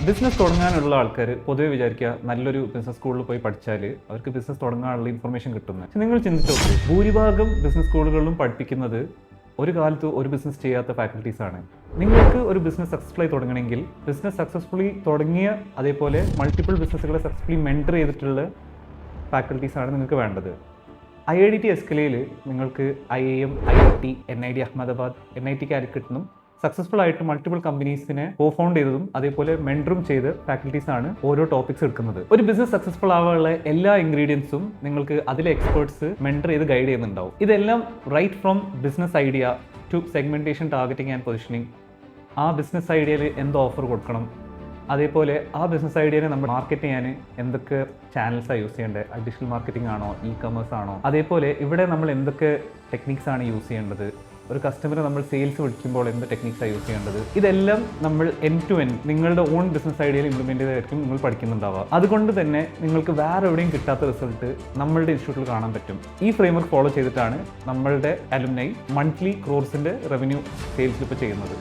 Business തുടങ്ങാനുള്ള ആൾക്കാർ പൊതുവെ വിചാരിക്കുക നല്ലൊരു ബിസിനസ് സ്കൂളിൽ പോയി പഠിച്ചാൽ അവർക്ക് ബിസിനസ് തുടങ്ങാനുള്ള ഇൻഫർമേഷൻ കിട്ടുന്നത്. പക്ഷെ നിങ്ങൾ ചിന്തിച്ചു നോക്കൂ, ഭൂരിഭാഗം ബിസിനസ് സ്കൂളുകളിലും പഠിപ്പിക്കുന്നത് ഒരു കാലത്ത് ഒരു ബിസിനസ് ചെയ്യാത്ത ഫാക്കൽറ്റീസ് ആണ്. നിങ്ങൾക്ക് ഒരു ബിസിനസ് സക്സസ്ഫുള്ളായി തുടങ്ങണമെങ്കിൽ ബിസിനസ് സക്സസ്ഫുള്ളി തുടങ്ങിയ അതേപോലെ മൾട്ടിപ്പിൾ ബിസിനസ്സുകളെ സക്സസ്ഫുള്ളി മെൻറ്റർ ചെയ്തിട്ടുള്ള ഫാക്കൽറ്റീസാണ് നിങ്ങൾക്ക് വേണ്ടത്. IIDT എസ്കലയിൽ നിങ്ങൾക്ക് IIM, IIT, NID Ahmedabad, NIT Calicut നിന്നും സക്സസ്ഫുൾ ആയിട്ട് മൾട്ടിപ്പിൾ കമ്പനീസിനെ കോഫൗണ്ട് ചെയ്തതും അതേപോലെ മെൻറ്ററും ചെയ്ത് ഫാക്കൽറ്റീസ് ആണ് ഓരോ ടോപ്പിക്സ് എടുക്കുന്നത്. ഒരു ബിസിനസ് സക്സസ്ഫുൾ ആവാനുള്ള എല്ലാ ഇൻഗ്രീഡിയൻസും നിങ്ങൾക്ക് അതിലെ എക്സ്പേർട്സ് മെൻറ്റർ ചെയ്ത് ഗൈഡ് ചെയ്യുന്നുണ്ടാവും. ഇതെല്ലാം right from business idea to segmentation, targeting and positioning. ആ ബിസിനസ് ഐഡിയയിൽ എന്ത് ഓഫർ കൊടുക്കണം, അതേപോലെ ആ ബിസിനസ് ഐഡിയനെ നമ്മൾ മാർക്കറ്റ് ചെയ്യാൻ എന്തൊക്കെ ചാനൽസാണ് യൂസ് ചെയ്യേണ്ടത്, അഡീഷണൽ മാർക്കറ്റിംഗ് ആണോ, ഇ-കൊമേഴ്സ് ആണോ, അതേപോലെ ഇവിടെ നമ്മൾ എന്തൊക്കെ ടെക്നിക്സ് ആണ് യൂസ് ചെയ്യേണ്ടത്, ഒരു കസ്റ്റമറെ നമ്മൾ സെയിൽസ് വിളിക്കുമ്പോൾ എന്ത് ടെക്നിക്സാണ് യൂസ് ചെയ്യേണ്ടത്, ഇതെല്ലാം നമ്മൾ എൻഡ് ടു എൻഡ് നിങ്ങളുടെ ഓൺ ബിസിനസ് ഐഡിയയിൽ ഇംപ്ലിമെൻറ്റ് ചെയ്തായിരിക്കും നിങ്ങൾ പഠിക്കുന്നുണ്ടാവുക. അതുകൊണ്ട് തന്നെ നിങ്ങൾക്ക് വേറെ എവിടെയും കിട്ടാത്ത റിസൾട്ട് നമ്മളുടെ ഇൻസ്റ്റിറ്റ്യൂട്ടിൽ കാണാൻ പറ്റും. ഈ ഫ്രെയിംവർക്ക് ഫോളോ ചെയ്തിട്ടാണ് നമ്മളുടെ അലുമിനൈ മന്ത്ലി ക്രോർസിൻ്റെ റവന്യൂ സെയിൽസിൽ ഇപ്പോൾ ചെയ്യുന്നത്.